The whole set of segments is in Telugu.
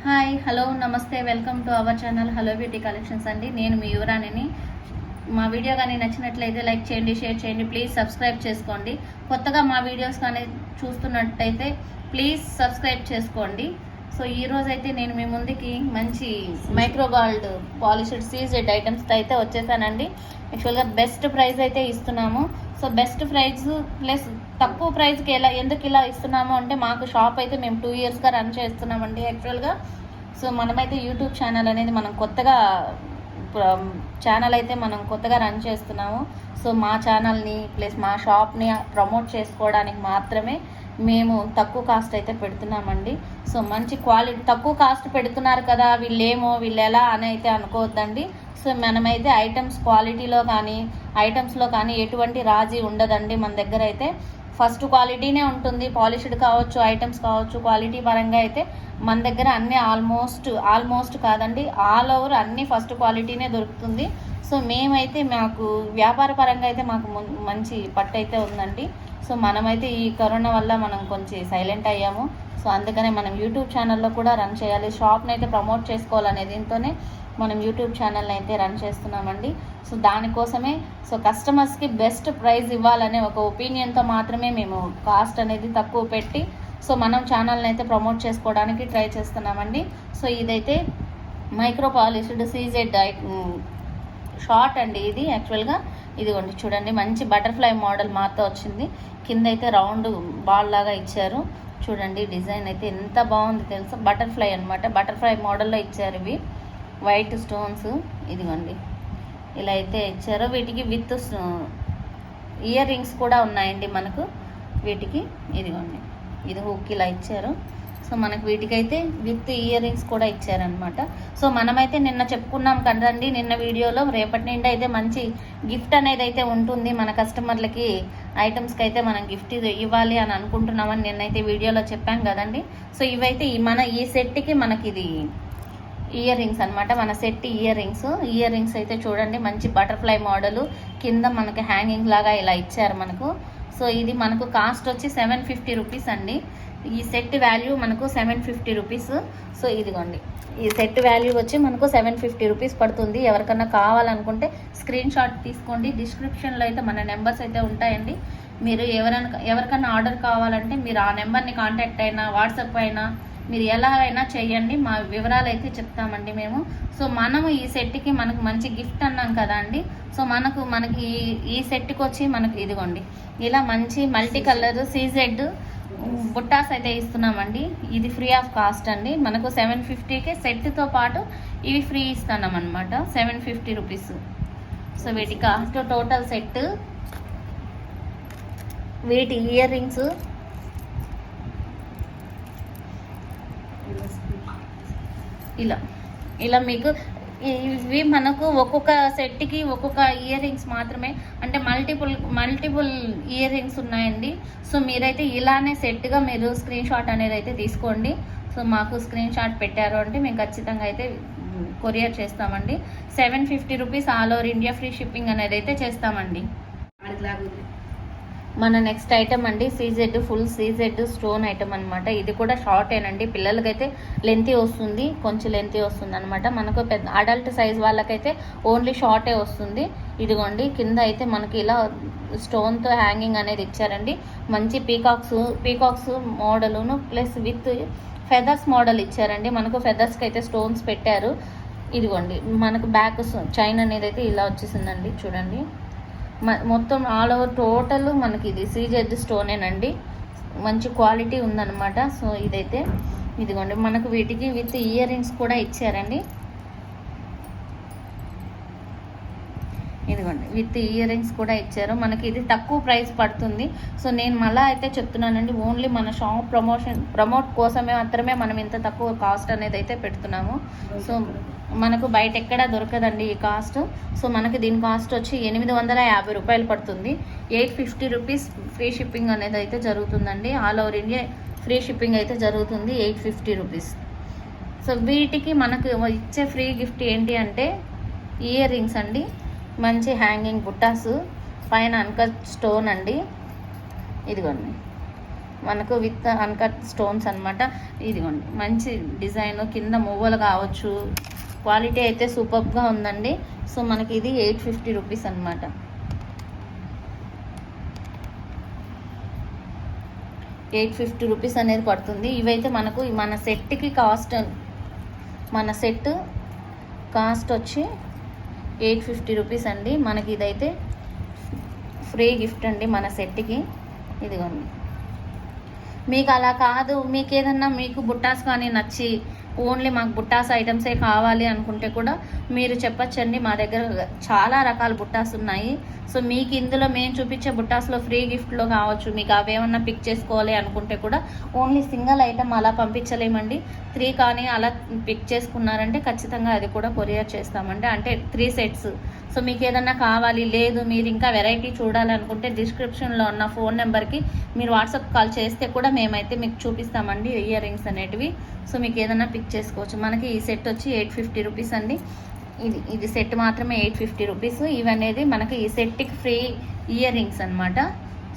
హాయ్ హలో నమస్తే welcome to our channel hello beauty collections అండి. నేను మీ యువరాణిని. మా వీడియో కానీ నచ్చినట్లయితే లైక్ చేయండి, షేర్ చేయండి, ప్లీజ్ సబ్స్క్రైబ్ చేసుకోండి. కొత్తగా మా వీడియోస్ కానీ చూస్తున్నట్టయితే ప్లీజ్ సబ్స్క్రైబ్ చేసుకోండి. సో ఈరోజు అయితే నేను మీ ముందుకి మంచి మైక్రోగోల్డ్ పాలిష్డ్ సీజెడ్ ఐటమ్స్ అయితే వచ్చేసానండి. యాక్చువల్గా బెస్ట్ ప్రైస్ అయితే ఇస్తున్నాము. సో బెస్ట్ ప్రైస్ ప్లస్ తక్కువ ప్రైస్కి ఎందుకు ఇలా ఇస్తున్నాము అంటే మాకు షాప్ అయితే మేము 2 ఇయర్స్గా రన్ చేస్తున్నామండి యాక్చువల్గా. సో మనమైతే యూట్యూబ్ ఛానల్ అనేది మనం కొత్తగా రన్ చేస్తున్నాము. సో మా ఛానల్ని ప్లస్ మా షాప్ని ప్రమోట్ చేసుకోవడానికి మాత్రమే మేము తక్కువ కాస్ట్ అయితే పెడుతున్నామండి. సో మంచి క్వాలిటీ తక్కువ కాస్ట్ పెడుతున్నారు కదా వీళ్ళు ఎలా అని అయితే అనుకోవద్దండి. సో మనమైతే ఐటమ్స్ క్వాలిటీలో కానీ ఐటమ్స్లో కానీ ఎటువంటి రాజీ ఉండదండి. మన దగ్గర అయితే ఫస్ట్ క్వాలిటీనే ఉంటుంది. పాలిష్డ్ కావచ్చు, ఐటమ్స్ కావచ్చు, క్వాలిటీ పరంగా అయితే మన దగ్గర అన్నీ ఆల్మోస్ట్ కాదండి, ఆల్ ఓవర్ అన్నీ ఫస్ట్ క్వాలిటీనే దొరుకుతుంది. సో మేమైతే మాకు వ్యాపార పరంగా అయితే మాకు మంచి పట్టు అయితే ఉందండి. సో మనమైతే ఈ కరోనా వల్ల మనం కొంచెం సైలెంట్ అయ్యాము. సో అందుకనే మనం యూట్యూబ్ ఛానల్లో కూడా రన్ చేయాలి, షాప్ని అయితే ప్రమోట్ చేసుకోవాలనే దీంతోనే మనం యూట్యూబ్ ఛానల్ని అయితే రన్ చేస్తున్నామండి. సో దానికోసమే కస్టమర్స్కి బెస్ట్ ప్రైస్ ఇవ్వాలనే ఒక ఒపీనియన్తో మాత్రమే మేము కాస్ట్ అనేది తక్కువ పెట్టి మనం ఛానల్ని అయితే ప్రమోట్ చేసుకోవడానికి ట్రై చేస్తున్నామండి. సో ఇదైతే మైక్రో పాలిష్డ్ సీజెడ్ షార్ట్ అండి. ఇది యాక్చువల్గా ఇదిగోండి చూడండి, మంచి బటర్ఫ్లై మోడల్ మాతో వచ్చింది. కింద అయితే రౌండ్ బాల్ లాగా ఇచ్చారు చూడండి. డిజైన్ అయితే ఎంత బాగుంది తెలుసా, బటర్ఫ్లై అనమాట. బటర్ఫ్లై మోడల్లో ఇచ్చారు. ఇవి వైట్ స్టోన్స్ ఇదిగోండి ఇలా అయితే ఇచ్చారు. వీటికి విత్ ఇయర్ రింగ్స్ కూడా ఉన్నాయండి మనకు. వీటికి ఇదిగోండి ఇది హుక్ ఇలా ఇచ్చారు. సో మనకు వీటికైతే విత్ ఇయర్ రింగ్స్ కూడా ఇచ్చారనమాట. సో మనమైతే నిన్న చెప్పుకున్నాం కదండి, నిన్న వీడియోలో రేపటి నుండి అయితే మంచి గిఫ్ట్ అనేది అయితే ఉంటుంది మన కస్టమర్లకి. ఐటమ్స్కి అయితే మనం గిఫ్ట్ ఇవ్వాలి అని అనుకుంటున్నామని నిన్నైతే వీడియోలో చెప్పాం కదండి. సో ఇవైతే ఈ సెట్కి మనకి ఇది ఇయర్ రింగ్స్ అనమాట. మన సెట్ ఇయర్ రింగ్స్ అయితే చూడండి, మంచి బటర్ఫ్లై మోడలు, కింద మనకి హ్యాంగింగ్ లాగా ఇలా ఇచ్చారు మనకు. సో ఇది మనకు కాస్ట్ వచ్చి 750 రూపీస్ అండి. ఈ సెట్ వాల్యూ మనకు 750 రూపీస్. సో ఇదిగోండి ఈ సెట్ వాల్యూ వచ్చి మనకు 750 రూపీస్ పడుతుంది. ఎవరికన్నా కావాలనుకుంటే స్క్రీన్ షాట్ తీసుకోండి. డిస్క్రిప్షన్లో అయితే మన నెంబర్స్ అయితే ఉంటాయండి. మీరు ఎవరికన్నా ఆర్డర్ కావాలంటే మీరు ఆ నెంబర్ని కాంటాక్ట్ అయినా వాట్సాప్ అయినా మీరు ఎలాగైనా చేయండి, మా వివరాలు అయితే చెప్తామండి మేము. సో మనము ఈ సెట్కి మనకు మంచి గిఫ్ట్ అన్నాం కదా అండి. సో మనకి ఈ సెట్కి వచ్చి మనకి ఇదిగోండి ఇలా మంచి మల్టీ కలర్ సీజెడ్ బుట్టాస్ అయితే ఇస్తున్నామండి. ఇది ఫ్రీ ఆఫ్ కాస్ట్ అండి. మనకు 750కే సెట్తో పాటు ఇవి ఫ్రీ ఇస్తున్నాం అనమాట, 750 రూపీస్. సో వీటి కాస్ట్ టోటల్ సెట్, వీటి ఇయర్ రింగ్స్ ఇలా మీకు ఇవి మనకు ఒక్కొక్క సెట్కి ఒక్కొక్క ఇయర్ రింగ్స్ మాత్రమే, అంటే మల్టిపుల్ ఇయర్ రింగ్స్ ఉన్నాయండి. సో మీరైతే ఇలానే సెట్గా మీరు స్క్రీన్ షాట్ అనేది అయితే తీసుకోండి. సో మాకు స్క్రీన్ షాట్ పెట్టారు అంటే మేము ఖచ్చితంగా అయితే కొరియర్ చేస్తామండి. 750 rupees all over India free shipping అనేది అయితే చేస్తామండి. మన నెక్స్ట్ ఐటమ్ అండి CZ, full CZ stone item అనమాట. ఇది కూడా షార్టేనండి, పిల్లలకైతే కొంచెం లెంతీ వస్తుంది అనమాట. మనకు పెద్ద అడల్ట్ సైజ్ వాళ్ళకైతే ఓన్లీ షార్టే వస్తుంది. ఇదిగోండి కింద అయితే మనకి ఇలా స్టోన్తో హ్యాంగింగ్ అనేది ఇచ్చారండి. మంచి పీకాక్స్ మోడలును ప్లస్ విత్ ఫెదర్స్ మోడల్ ఇచ్చారండి. మనకు ఫెదర్స్కి అయితే స్టోన్స్ పెట్టారు. ఇదిగోండి మనకు బ్యాక్ చైన్ అనేది అయితే ఇలా వచ్చేసిందండి చూడండి. మొత్తం ఆల్ ఓవర్ టోటల్ మనకి ఇది సీజెడ్ స్టోనేనండి, మంచి క్వాలిటీ ఉందన్నమాట. సో ఇదైతే ఇదిగోండి మనకు వీటికి విత్ ఇయర్ రింగ్స్ కూడా ఇచ్చారండి. ఇదిగోండి విత్ ఇయర్ రింగ్స్ కూడా ఇచ్చారు. మనకి ఇది తక్కువ ప్రైస్ పడుతుంది. సో నేను మళ్ళీ అయితే చెప్తున్నానండి, ఓన్లీ మన షాప్ ప్రమోట్ కోసమే మాత్రమే మనం ఇంత తక్కువ కాస్ట్ అనేది అయితే పెడుతున్నాము. సో మనకు బయట ఎక్కడా దొరకదండి ఈ కాస్ట్. సో మనకి దీని కాస్ట్ వచ్చి 850 రూపాయలు పడుతుంది. 850 రూపీస్ ఫ్రీ షిప్పింగ్ అనేది అయితే జరుగుతుందండి. All over India free shipping అయితే జరుగుతుంది, 850 రూపీస్. సో వీటికి మనకు ఇచ్చే ఫ్రీ గిఫ్ట్ ఏంటి అంటే ఇయర్ రింగ్స్ అండి, మంచి హ్యాంగింగ్ బుట్టాసు, పైన అన్కట్ స్టోన్ అండి. ఇదిగోండి మనకు విత్ అన్కట్ స్టోన్స్ అనమాట. ఇదిగోండి మంచి డిజైన్, కింద మువ్వలు కావచ్చు, క్వాలిటీ అయితే సూపర్గా ఉందండి. సో మనకి ఇది 850 రూపీస్ అనమాట. 850 రూపీస్ అనేది పడుతుంది. ఇవైతే మనకు మన సెట్కి మన సెట్ కాస్ట్ వచ్చి 850 రూపీస్ అండి. మనకి ఇదైతే ఫ్రీ గిఫ్ట్ అండి మన సెట్కి. ఇదిగోండి, మీకు అలా కాదు, మీకు ఏదన్నా మీకు బుట్టాస్ కానీ నచ్చి ఓన్లీ మాకు బుట్టాస్ ఐటమ్సే కావాలి అనుకుంటే కూడా మీరు చెప్పచ్చండి. మా దగ్గర చాలా రకాల బుట్టాస్ ఉన్నాయి. సో మీకు ఇందులో మేము చూపించే బుట్టాస్లో ఫ్రీ గిఫ్ట్లో కావచ్చు, మీకు అవేమన్నా పిక్ చేసుకోవాలి అనుకుంటే కూడా ఓన్లీ సింగిల్ ఐటమ్ అలా పంపించలేమండి. 3 కానీ అలా పిక్ చేసుకున్నారంటే ఖచ్చితంగా అది కూడా కొరియర్ చేస్తామండి, అంటే 3 సెట్స్. సో మీకు ఏదన్నా కావాలి, లేదు మీరు ఇంకా వెరైటీ చూడాలనుకుంటే డిస్క్రిప్షన్లో ఉన్న ఫోన్ నెంబర్కి మీరు వాట్సాప్ కాల్ చేస్తే కూడా మేమైతే మీకు చూపిస్తామండి ఇయర్ రింగ్స్ అనేటివి. సో మీకు ఏదన్నా పిక్ చేసుకోవచ్చు. మనకి ఈ సెట్ వచ్చి 850 రూపీస్ అండి. ఇది సెట్ మాత్రమే 850 రూపీస్. ఇవనేది మనకి ఈ సెట్కి ఫ్రీ ఇయర్ రింగ్స్ అనమాట.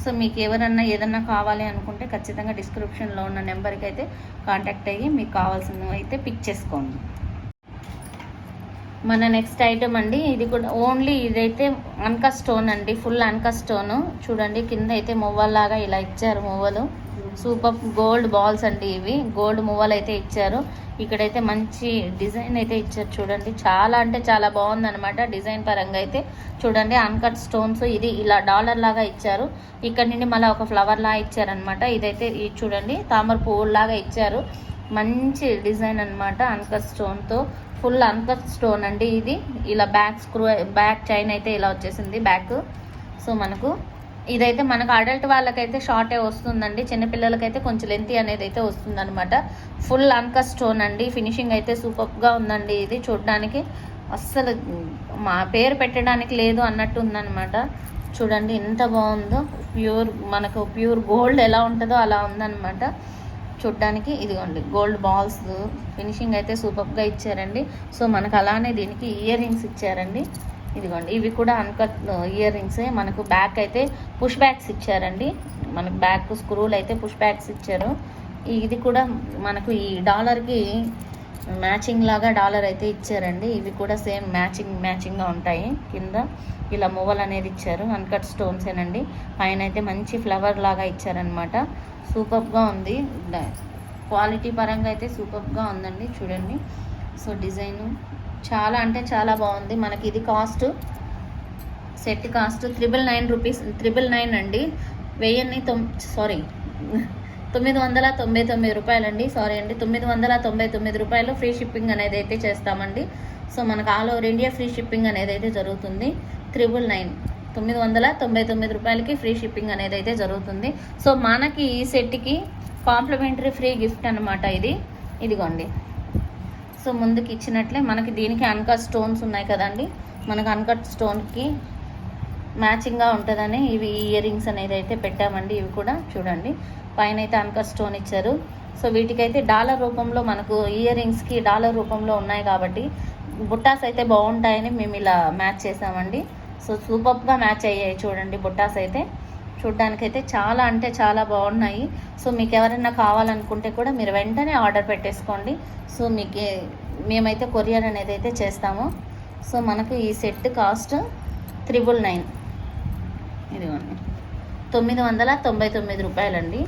సో మీకు ఎవరన్నా ఏదన్నా కావాలి అనుకుంటే ఖచ్చితంగా డిస్క్రిప్షన్లో ఉన్న నెంబర్కి అయితే కాంటాక్ట్ అయ్యి మీకు కావాల్సినవి అయితే పిక్ చేసుకోండి. మన నెక్స్ట్ ఐటమ్ అండి, ఇది కూడా ఓన్లీ ఇదైతే అన్కట్ స్టోన్ అండి, ఫుల్ అన్కట్ స్టోన్. చూడండి కింద అయితే మువ్వల్లాగా ఇలా ఇచ్చారు, మువ్వలు సూపర్ గోల్డ్ బాల్స్ అండి. ఇవి గోల్డ్ మువ్వలు అయితే ఇచ్చారు. ఇక్కడైతే మంచి డిజైన్ అయితే ఇచ్చారు చూడండి, చాలా అంటే చాలా బాగుంది అనమాట డిజైన్ పరంగా అయితే. చూడండి అన్కట్ స్టోన్స్, ఇది ఇలా డాలర్ లాగా ఇచ్చారు. ఇక్కడ నుండి మళ్ళీ ఒక ఫ్లవర్ లాగా ఇచ్చారనమాట. ఇదైతే ఇది చూడండి తామర పువ్వులాగా ఇచ్చారు. మంచి డిజైన్ అనమాట అన్కట్ స్టోన్తో, ఫుల్ అన్కట్ స్టోన్ అండి. ఇది ఇలా బ్యాక్ చైన్ అయితే ఇలా వచ్చేసింది బ్యాక్. సో మనకు ఇదైతే మనకు అడల్ట్ వాళ్ళకైతే షార్టే వస్తుందండి, చిన్నపిల్లలకైతే కొంచెం లెంతీ అనేది అయితే వస్తుంది అనమాట. ఫుల్ అన్కట్ స్టోన్ అండి, ఫినిషింగ్ అయితే సూపర్గా ఉందండి. ఇది చూడడానికి అస్సలు మా పేరు పెట్టడానికి లేదు అన్నట్టు ఉందన్నమాట. చూడండి ఎంత బాగుందో, మనకు ప్యూర్ గోల్డ్ ఎలా ఉంటుందో అలా ఉందన్నమాట చూడ్డానికి. ఇదిగోండి గోల్డ్ బాల్స్, ఫినిషింగ్ అయితే సూపర్గా ఇచ్చారండి. సో మనకు అలానే దీనికి ఇయర్ రింగ్స్ ఇచ్చారండి. ఇదిగోండి ఇవి కూడా అన్కట్ ఇయర్ రింగ్సే. మనకు బ్యాక్ అయితే పుష్ బ్యాక్స్ ఇచ్చారండి, మనకు బ్యాక్ స్క్రూలు అయితే పుష్ బ్యాక్స్ ఇచ్చారు. ఇది కూడా మనకు ఈ డాలర్కి మ్యాచింగ్ లాగా డాలర్ అయితే ఇచ్చారండి. ఇవి కూడా సేమ్ మ్యాచింగ్గా ఉంటాయి. కింద ఇలా మువ్వలు అనేది ఇచ్చారు, అన్కట్ స్టోన్సేనండి. పైన అయితే మంచి ఫ్లవర్ లాగా ఇచ్చారనమాట. సూపర్గా ఉంది, క్వాలిటీ పరంగా అయితే సూపర్గా ఉందండి చూడండి. సో డిజైను చాలా అంటే చాలా బాగుంది. మనకి ఇది కాస్ట్ సెట్ కాస్ట్ 999 రూపీస్, 999 అండి. 999 రూపాయలండి. సారీ అండి, 999 రూపాయలు ఫ్రీ షిప్పింగ్ అనేది అయితే చేస్తామండి. సో మనకు all over India free shipping అనేది అయితే జరుగుతుంది. 999 రూపాయలకి ఫ్రీ షిప్పింగ్ అనేది అయితే జరుగుతుంది. సో మనకి ఈ సెట్కి కాంప్లిమెంటరీ ఫ్రీ గిఫ్ట్ అనమాట ఇది. ఇదిగోండి, సో ముందుకు ఇచ్చినట్లే మనకి దీనికి అన్కట్ స్టోన్స్ ఉన్నాయి కదండి, మనకు అన్కట్ స్టోన్కి మ్యాచింగ్గా ఉంటుందని ఇవి ఇయర్ రింగ్స్ అనేది అయితే పెట్టామండి. ఇవి కూడా చూడండి పైన అయితే అన్కట్ స్టోన్ ఇచ్చారు. సో వీటికైతే డాలర్ రూపంలో, మనకు ఇయర్ రింగ్స్కి డాలర్ రూపంలో ఉన్నాయి కాబట్టి బుట్టాస్ అయితే బాగుంటాయని మేము ఇలా మ్యాచ్ చేసామండి. సో సూపర్గా మ్యాచ్ అయ్యాయి చూడండి బుట్టాస్ అయితే. చూడ్డానికైతే చాలా అంటే చాలా బాగున్నాయి. సో మీకు ఎవరైనా కావాలనుకుంటే కూడా మీరు వెంటనే ఆర్డర్ పెట్టేసుకోండి. సో మీకు మేమైతే కొరియర్ అనేది అయితే చేస్తాము. సో మనకు ఈ సెట్ కాస్ట్ 999, ఇదిగోండి 999 రూపాయలండి.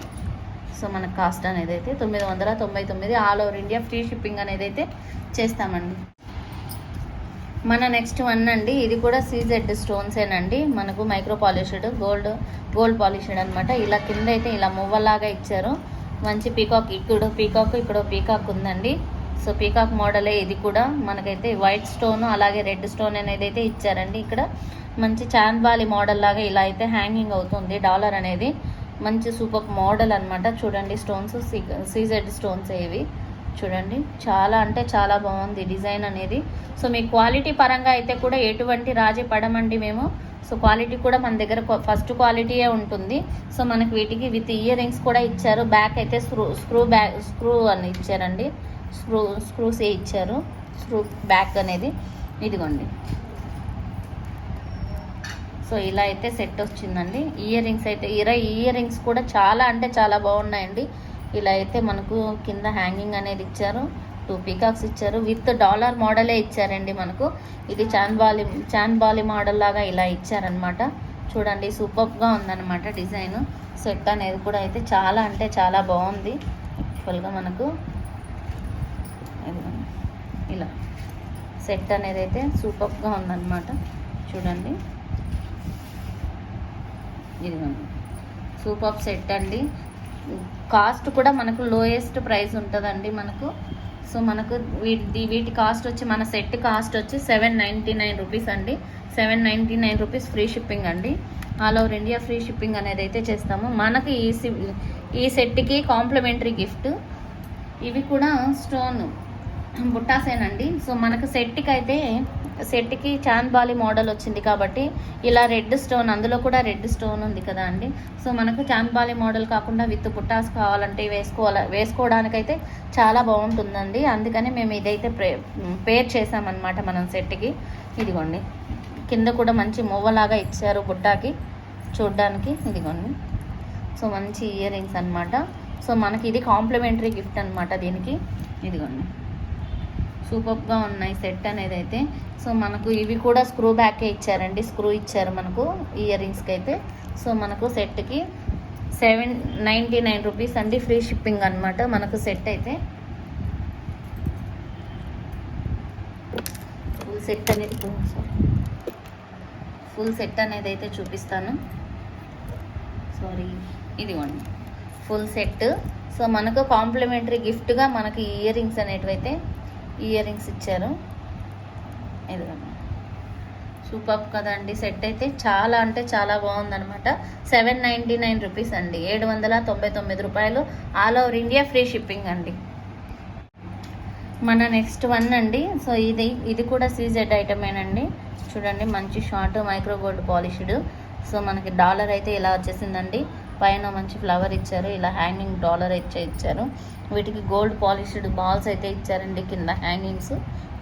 సో మనకు కాస్ట్ అనేది అయితే 999, all over India free shipping అనేది అయితే చేస్తామండి. మన నెక్స్ట్ వన్ అండి, ఇది కూడా CZ స్టోన్సేనండి. మనకు మైక్రో పాలిష్డ్ గోల్డ్ పాలిష్డ్ అనమాట. ఇలా కింద అయితే ఇలా మువ్వలాగా ఇచ్చారు. మంచి పీకాక్, ఇక్కడ పీకాక్ ఉందండి. సో పీకాక్ మోడలే ఇది కూడా. మనకైతే వైట్ స్టోన్ అలాగే రెడ్ స్టోన్ అనేది అయితే ఇచ్చారండి. ఇక్కడ మంచి చాంద్బాలి మోడల్ లాగా ఇలా అయితే హ్యాంగింగ్ అవుతుంది డాలర్ అనేది. మంచి సూపర్ మోడల్ అనమాట. చూడండి స్టోన్స్ CZ స్టోన్స్ ఇవి చూడండి, చాలా అంటే చాలా బాగుంది డిజైన్ అనేది. సో మీ క్వాలిటీ పరంగా అయితే కూడా ఎటువంటి రాజీ పడమండి మేము. సో క్వాలిటీ కూడా మన దగ్గర ఫస్ట్ క్వాలిటీయే ఉంటుంది. సో మనకి వీటికి విత్ ఇయర్ రింగ్స్ కూడా ఇచ్చారు. బ్యాక్ అయితే స్క్రూ అని ఇచ్చారండి, స్క్రూసే ఇచ్చారు, స్క్రూ బ్యాక్ అనేది. ఇదిగోండి సో ఇలా అయితే సెట్ వచ్చిందండి. ఇయర్ రింగ్స్ అయితే ఇయర్ రింగ్స్ కూడా చాలా అంటే చాలా బాగున్నాయండి. ఇలా అయితే మనకు కింద హ్యాంగింగ్ అనేది ఇచ్చారు, 2 పీకాక్స్ ఇచ్చారు, విత్ డాలర్ మోడలే ఇచ్చారండి మనకు. ఇది చాన్బాలి మోడల్ లాగా ఇలా ఇచ్చారనమాట. చూడండి సూపర్గా ఉందన్నమాట డిజైన్. సెట్ అనేది కూడా అయితే చాలా అంటే చాలా బాగుంది. ఫుల్గా మనకు ఇలా సెట్ అనేది అయితే సూపర్గా ఉందన్నమాట. చూడండి ఇది సూపర్ సెట్ అండి. కాస్ట్ కూడా మనకు లోయెస్ట్ ప్రైస్ ఉంటుందండి మనకు. సో మనకు వీటి కాస్ట్ వచ్చి మన సెట్ కాస్ట్ వచ్చి 799 రూపీస్ అండి. 799 రూపీస్ ఫ్రీ షిప్పింగ్ అండి. All over India free shipping అనేది అయితే చేస్తాము. మనకి ఈ సెట్కి కాంప్లిమెంటరీ గిఫ్ట్ ఇవి కూడా స్టోన్ బుట్టాసేనండి. సో మనకు సెట్కి చాన్బాలి మోడల్ వచ్చింది కాబట్టి ఇలా రెడ్ స్టోన్, అందులో కూడా రెడ్ స్టోన్ ఉంది కదా అండి. సో మనకు చాన్బాలి మోడల్ కాకుండా విత్ బుట్టాస్ కావాలంటే వేసుకోవడానికైతే చాలా బాగుంటుందండి. అందుకని మేము ఇదైతే పేర్ చేసామన్నమాట మనం సెట్కి. ఇదిగోండి కింద కూడా మంచి మువ్వలాగా ఇచ్చారు బుట్టాకి చూడ్డానికి. ఇదిగోండి సో మంచి ఇయర్ రింగ్స్ అనమాట. సో మనకి ఇది కాంప్లిమెంటరీ గిఫ్ట్ అనమాట దీనికి. ఇదిగోండి సూపర్గా ఉన్నాయి సెట్ అనేది అయితే. సో మనకు ఇవి కూడా స్క్రూ బ్యాకే ఇచ్చారండి, స్క్రూ ఇచ్చారు మనకు ఇయర్ రింగ్స్కి అయితే. సో మనకు సెట్కి 799 రూపీస్ అండి, ఫ్రీ షిప్పింగ్ అనమాట మనకు సెట్ అయితే. ఫుల్ సెట్ అనేది అయితే చూపిస్తాను. ఇదిగోండి ఫుల్ సెట్. సో మనకు కాంప్లిమెంటరీ గిఫ్ట్గా మనకి ఇయర్ రింగ్స్ అనేటివైతే ఇయర్ రింగ్స్ ఇచ్చారు. ఇదిగోండి సూపర్ కదండి. సెట్ అయితే చాలా అంటే చాలా బాగుందనమాట. 799 రూపీస్ అండి, 799 రూపాయలు. All over India free shipping అండి. మన నెక్స్ట్ వన్ అండి. సో ఇది కూడా సీజెడ్ ఐటమేనండి. చూడండి మంచి short micro gold polished. So మనకి డాలర్ అయితే ఇలా వచ్చేసిందండి. పైన మంచి ఫ్లవర్ ఇచ్చారు, ఇలా హ్యాంగింగ్ డాలర్ అయితే ఇచ్చారు. వీటికి గోల్డ్ పాలిష్డ్ బాల్స్ అయితే ఇచ్చారండి కింద హ్యాంగింగ్స్.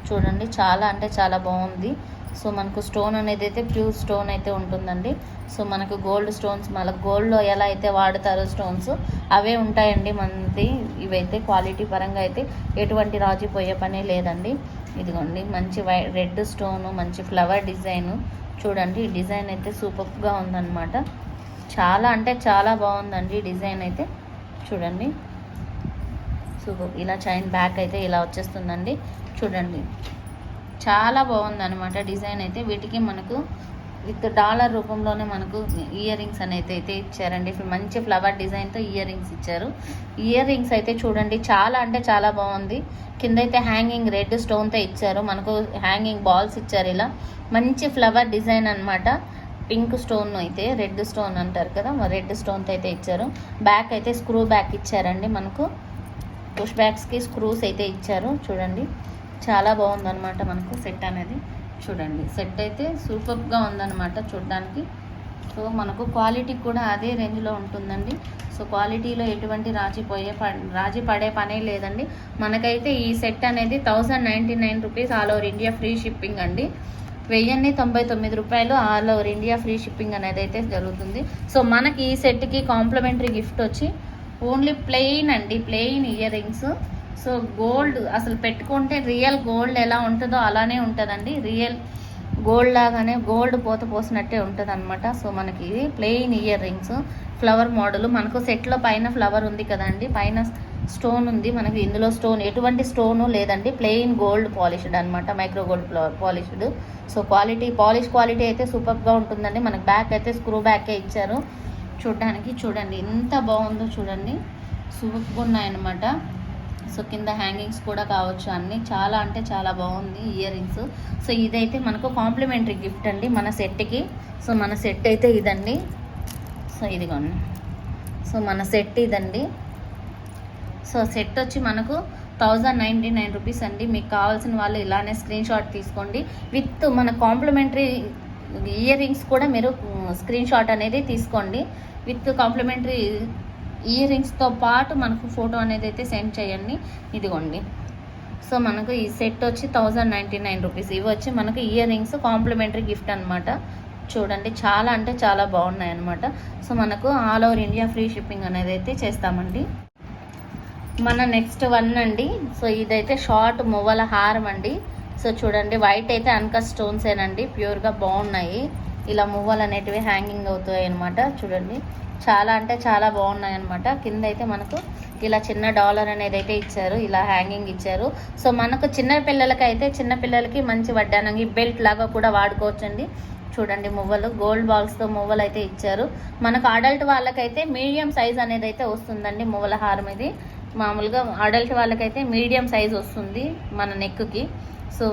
చూడండి చాలా అంటే చాలా బాగుంది. సో మనకు స్టోన్ అనేది అయితే ప్యూర్ స్టోన్ అయితే ఉంటుందండి. సో మనకు గోల్డ్ స్టోన్స్ మళ్ళీ గోల్డ్లో ఎలా అయితే వాడతారో స్టోన్స్ అవే ఉంటాయండి మనది. ఇవైతే క్వాలిటీ పరంగా అయితే ఎటువంటి రాజిపోయే పనే లేదండి. ఇదిగోండి మంచి రెడ్ స్టోను, మంచి ఫ్లవర్ డిజైను. చూడండి ఈ డిజైన్ అయితే సూపర్గా ఉందన్నమాట. చాలా అంటే చాలా బాగుందండి డిజైన్ అయితే. చూడండి సూపర్. ఇలా చైన్ బ్యాక్ అయితే ఇలా వచ్చేస్తుందండి. చూడండి చాలా బాగుందన్నమాట డిజైన్ అయితే. వీటికి మనకు విత్ డాలర్ రూపంలోనే మనకు ఇయర్ రింగ్స్ అనేది అయితే ఇచ్చారండి. మంచి ఫ్లవర్ డిజైన్తో ఇయర్ రింగ్స్ ఇచ్చారు. ఇయర్ రింగ్స్ అయితే చూడండి చాలా అంటే చాలా బాగుంది. కింద అయితే హ్యాంగింగ్ రెడ్ స్టోన్తో ఇచ్చారు, మనకు హ్యాంగింగ్ బాల్స్ ఇచ్చారు. ఇలా మంచి ఫ్లవర్ డిజైన్ అనమాట. పింక్ స్టోన్ అయితే రెడ్ స్టోన్ అంటారు కదా, రెడ్ స్టోన్తో అయితే ఇచ్చారు. బ్యాక్ అయితే స్క్రూ బ్యాక్ ఇచ్చారండి మనకు. పుష్ బ్యాక్స్కి స్క్రూస్ అయితే ఇచ్చారు. చూడండి చాలా బాగుందన్నమాట మనకు సెట్ అనేది. చూడండి సెట్ అయితే సూపర్గా ఉందన్నమాట చూడడానికి. సో మనకు క్వాలిటీ కూడా అదే రేంజ్లో ఉంటుందండి. సో క్వాలిటీలో ఎటువంటి రాజీ పడే పనే లేదండి. మనకైతే ఈ సెట్ అనేది 1099 rupees all over India free shipping అండి. 1099 రూపాయలు all over India free shipping అనేది అయితే జరుగుతుంది. సో మనకి ఈ సెట్కి కాంప్లిమెంటరీ గిఫ్ట్ వచ్చి ఓన్లీ ప్లెయిన్ అండి, plain ear rings. So gold అసలు పెట్టుకుంటే రియల్ గోల్డ్ ఎలా ఉంటుందో అలానే ఉంటుందండి. రియల్ గోల్డ్ లాగానే గోల్డ్ పోసినట్టే ఉంటుంది అనమాట. సో మనకి ఇది plain ear rings flower model. మనకు సెట్లో పైన ఫ్లవర్ ఉంది కదండి, పైన స్టోన్ ఉంది. మనకి ఇందులో స్టోన్ ఎటువంటి స్టోను లేదండి, ప్లెయిన్ గోల్డ్ పాలిష్డ్ అనమాట, micro gold polished. So polish quality అయితే సూపర్గా ఉంటుందండి. మనకి బ్యాక్ అయితే స్క్రూ బ్యాకే ఇచ్చారు. చూడడానికి చూడండి ఎంత బాగుందో చూడండి, సూపర్గా ఉన్నాయన్నమాట. సో కింద హ్యాంగింగ్స్ కూడా కావచ్చు, అన్నీ చాలా అంటే చాలా బాగుంది ఇయర్ రింగ్స్. సో ఇదైతే మనకు కాంప్లిమెంటరీ గిఫ్ట్ అండి మన సెట్కి. సో మన సెట్ అయితే ఇదండి. సో ఇదిగోండి, సో మన సెట్ ఇదండి. సో సెట్ వచ్చి మనకు 1099 రూపీస్ అండి. మీకు కావాల్సిన వాళ్ళు ఇలానే స్క్రీన్ షాట్ తీసుకోండి. విత్ మన కాంప్లిమెంటరీ ఇయర్ రింగ్స్ కూడా మీరు స్క్రీన్ షాట్ అనేది తీసుకోండి. విత్ కాంప్లిమెంటరీ ఇయర్ రింగ్స్తో పాటు మనకు ఫోటో అనేది అయితే సెండ్ చేయండి. ఇదిగోండి, సో మనకు ఈ సెట్ వచ్చి 1099 రూపీస్. ఇవి వచ్చి మనకు ఇయర్ రింగ్స్ కాంప్లిమెంటరీ గిఫ్ట్ అనమాట. చూడండి చాలా అంటే చాలా బాగున్నాయి అన్నమాట. సో మనకు all over India free shipping అనేది అయితే చేస్తామండి. మన నెక్స్ట్ వన్ అండి. సో ఇదైతే షార్ట్ మువ్వల హారం అండి. సో చూడండి వైట్ అయితే అన్కట్ స్టోన్సేనండి, ప్యూర్గా బాగున్నాయి. ఇలా మువ్వలు అనేటివి హ్యాంగింగ్ అవుతాయి అనమాట. చూడండి చాలా అంటే చాలా బాగున్నాయి అనమాట. కింద అయితే మనకు ఇలా చిన్న డాలర్ అనేది అయితే ఇచ్చారు, ఇలా హ్యాంగింగ్ ఇచ్చారు. సో మనకు చిన్నపిల్లలకి మంచి వడ్డానంగి బెల్ట్ లాగా కూడా వాడుకోవచ్చండి. చూడండి మువ్వలు గోల్డ్ బాల్స్తో మువ్వలు అయితే ఇచ్చారు. మనకు అడల్ట్ వాళ్ళకైతే మీడియం సైజ్ అనేది అయితే వస్తుందండి. మువ్వల హారం ఇది మామూలుగా అడల్ట్ వాళ్ళకైతే మీడియం సైజ్ వస్తుంది మన నెక్కి. సో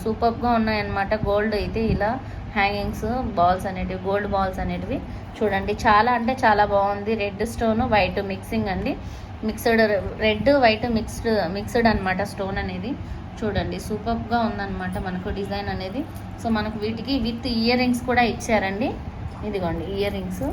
సూపర్గా ఉన్నాయన్నమాట. గోల్డ్ అయితే ఇలా హ్యాంగింగ్స్ బాల్స్ అనేటివి, గోల్డ్ బాల్స్ అనేటివి చూడండి చాలా అంటే చాలా బాగుంది. రెడ్ స్టోన్ వైట్ మిక్సింగ్ అండి, మిక్స్డ్ రెడ్ వైట్ మిక్స్డ్ అనమాట స్టోన్ అనేది. చూడండి సూపర్గా ఉందన్నమాట మనకు డిజైన్ అనేది. సో మనకు వీటికి విత్ ఇయర్ రింగ్స్ కూడా ఇచ్చారండి. ఇదిగోండి ఇయర్ రింగ్స్.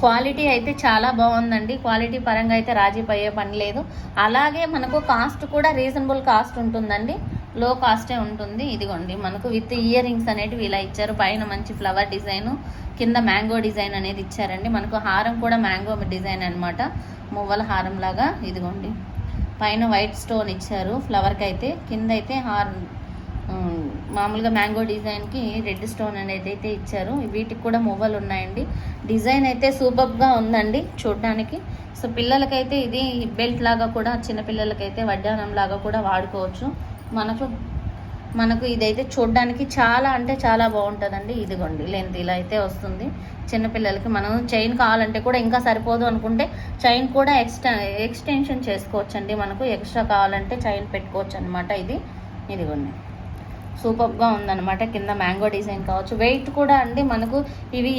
క్వాలిటీ అయితే చాలా బాగుందండి. క్వాలిటీ పరంగా అయితే రాజీ పోయే పని లేదు. అలాగే మనకు కాస్ట్ కూడా రీజనబుల్ కాస్ట్ ఉంటుందండి, లో కాస్టే ఉంటుంది. ఇదిగోండి మనకు విత్ ఇయర్ రింగ్స్ అనేటివి ఇలా ఇచ్చారు. పైన మంచి ఫ్లవర్ డిజైన్, కింద మ్యాంగో డిజైన్ అనేది ఇచ్చారండి. మనకు హారం కూడా మ్యాంగో డిజైన్ అనమాట, మువ్వల హారం లాగా. ఇదిగోండి పైన వైట్ స్టోన్ ఇచ్చారు ఫ్లవర్కి అయితే, కింద అయితే మామూలుగా మ్యాంగో డిజైన్కి రెడ్ స్టోన్ అనేది అయితే ఇచ్చారు. వీటికి కూడా మువ్వలు ఉన్నాయండి. డిజైన్ అయితే సూపర్గా ఉందండి చూడడానికి. సో పిల్లలకైతే ఇది బెల్ట్ లాగా కూడా, చిన్నపిల్లలకైతే వడ్డానం లాగా కూడా వాడుకోవచ్చు. మనకు ఇదైతే చూడడానికి చాలా అంటే చాలా బాగుంటుందండి. ఇదిగోండి లెంత్ ఇలా అయితే వస్తుంది. చిన్నపిల్లలకి మనం చైన్ కావాలంటే కూడా ఇంకా సరిపోదు అనుకుంటే చైన్ కూడా ఎక్స్టెన్షన్ చేసుకోవచ్చండి. మనకు ఎక్స్ట్రా కావాలంటే చైన్ పెట్టుకోవచ్చు అనమాట. ఇదిగోండి సూపర్గా ఉందన్నమాట. కింద మ్యాంగో డిజైన్ కావచ్చు. వెయిట్ కూడా అండి మనకు ఇవి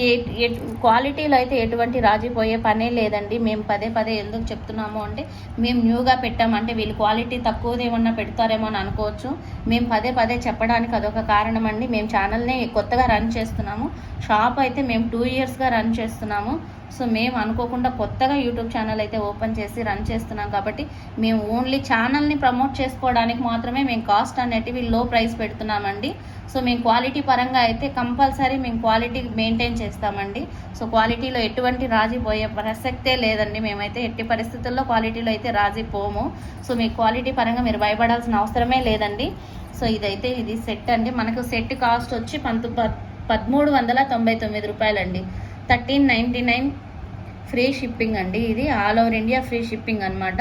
క్వాలిటీలో అయితే ఎటువంటి రాజీపోయే పనే లేదండి. మేము పదే ఎందుకు చెప్తున్నాము అంటే, మేము న్యూగా పెట్టామంటే వీళ్ళు క్వాలిటీ తక్కువది ఏమన్నా పెడతారేమో అని అనుకోవచ్చు. మేము పదే చెప్పడానికి అదొక కారణం అండి. మేము ఛానల్ని కొత్తగా రన్ చేస్తున్నాము. షాప్ అయితే మేము 2 ఇయర్స్గా రన్ చేస్తున్నాము. సో మేము అనుకోకుండా కొత్తగా యూట్యూబ్ ఛానల్ అయితే ఓపెన్ చేసి రన్ చేస్తున్నాం కాబట్టి మేము ఓన్లీ ఛానల్ని ప్రమోట్ చేసుకోవడానికి మాత్రమే మేము కాస్ట్ అనేటివి లో ప్రైస్ పెడుతున్నామండి. సో మేము క్వాలిటీ పరంగా అయితే కంపల్సరీ మేము క్వాలిటీ మెయింటైన్ చేస్తామండి. సో క్వాలిటీలో ఎటువంటి రాజీ పోయే ప్రసక్తే లేదండి. మేమైతే ఎట్టి పరిస్థితుల్లో క్వాలిటీలో అయితే రాజీ పోము. సో మీ క్వాలిటీ పరంగా మీరు భయపడాల్సిన అవసరమే లేదండి. సో ఇది సెట్ అండి. మనకు సెట్ కాస్ట్ వచ్చి 1399 రూపాయలండి. 1399 ఫ్రీ షిప్పింగ్ అండి. ఇది all over India free shipping అనమాట.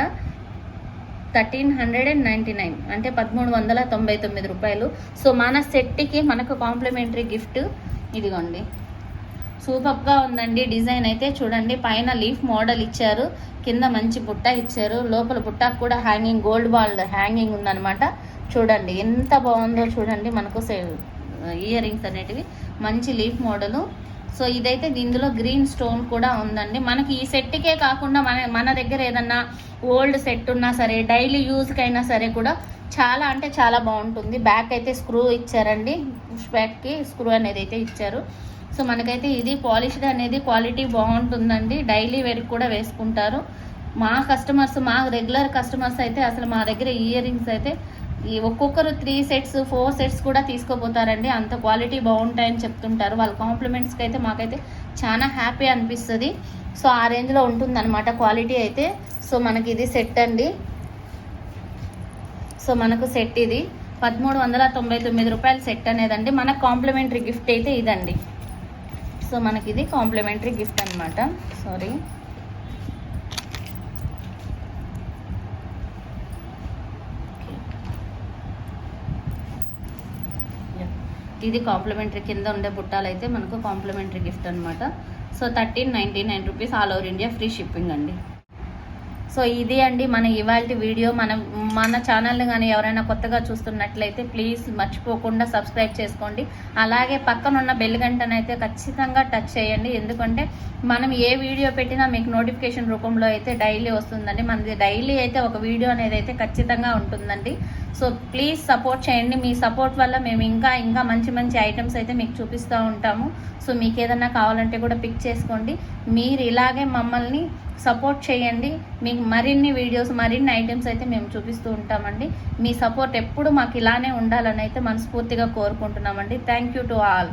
1399 అంటే 1399 రూపాయలు. సో మన సెట్కి మనకు కాంప్లిమెంటరీ గిఫ్ట్ ఇదిగోండి. సూపర్గా ఉందండి. డిజైన్ అయితే చూడండి, పైన లీఫ్ మోడల్ ఇచ్చారు, కింద మంచి బుట్ట ఇచ్చారు, లోపల బుట్టకు కూడా హ్యాంగింగ్ గోల్డ్ బాల్ హ్యాంగింగ్ ఉందన్నమాట. చూడండి ఎంత బాగుందో చూడండి. మనకు ఇయర్ రింగ్స్ అనేటివి మంచి లీఫ్ మోడలు. సో ఇదైతే ఇందులో గ్రీన్ స్టోన్ కూడా ఉందండి. మనకి ఈ సెట్కే కాకుండా మన దగ్గర ఏదన్నా ఓల్డ్ సెట్ ఉన్నా సరే, డైలీ యూజ్కి అయినా సరే కూడా చాలా అంటే చాలా బాగుంటుంది. బ్యాక్ అయితే స్క్రూ ఇచ్చారండి, పుష్ బ్యాక్కి స్క్రూ అనేది అయితే ఇచ్చారు. సో మనకైతే ఇది పాలిష్డ్ అనేది క్వాలిటీ బాగుంటుందండి. డైలీ వేర్కి కూడా వేసుకుంటారు. మా రెగ్యులర్ కస్టమర్స్ అయితే అసలు మా దగ్గర ఇయర్ రింగ్స్ అయితే ఒక్కొక్కరు 3 సెట్స్ 4 సెట్స్ కూడా తీసుకోపోతారండి. అంత క్వాలిటీ బాగుంటాయని చెప్తుంటారు. వాళ్ళ కాంప్లిమెంట్స్కి అయితే మాకైతే చాలా హ్యాపీ అనిపిస్తుంది. సో ఆ రేంజ్లో ఉంటుందన్నమాట క్వాలిటీ అయితే. సో మనకి ఇది సెట్ అండి. సో మనకు సెట్ ఇది 1399 రూపాయల సెట్ అనేదండి. మనకు కాంప్లిమెంటరీ గిఫ్ట్ అయితే ఇదండి. సో మనకి ఇది కాంప్లిమెంటరీ గిఫ్ట్ అనమాట. సారీ, ఇది కాంప్లిమెంటరీ. కింద ఉండే బుట్టాలు అయితే మనకు కాంప్లిమెంటరీ గిఫ్ట్ అనమాట. So 1399 rupees all over India free shipping అండి. సో ఇది అండి మన ఇవాల్టి వీడియో. మన ఛానల్ని కానీ ఎవరైనా కొత్తగా చూస్తున్నట్లయితే ప్లీజ్ మర్చిపోకుండా సబ్స్క్రైబ్ చేసుకోండి. అలాగే పక్కనున్న బెల్ గంటను అయితే ఖచ్చితంగా టచ్ చేయండి. ఎందుకంటే మనం ఏ వీడియో పెట్టినా మీకు నోటిఫికేషన్ రూపంలో అయితే డైలీ వస్తుందండి. మనది డైలీ అయితే ఒక వీడియో అనేది అయితే ఖచ్చితంగా ఉంటుందండి. సో ప్లీజ్ సపోర్ట్ చేయండి. మీ సపోర్ట్ వల్ల మేము ఇంకా మంచి ఐటమ్స్ అయితే మీకు చూపిస్తూ ఉంటాము. సో మీకు ఏదన్నా కావాలంటే కూడా పిక్ చేసుకోండి. మీరు ఇలాగే మమ్మల్ని సపోర్ట్ చేయండి. మీకు మరిన్ని వీడియోస్, మరిన్ని ఐటమ్స్ అయితే మేము చూపిస్తూ ఉంటామండి. మీ సపోర్ట్ ఎప్పుడు మాకు ఇలానే ఉండాలని అయితే మనస్ఫూర్తిగా కోరుకుంటున్నామండి. Thank you to all.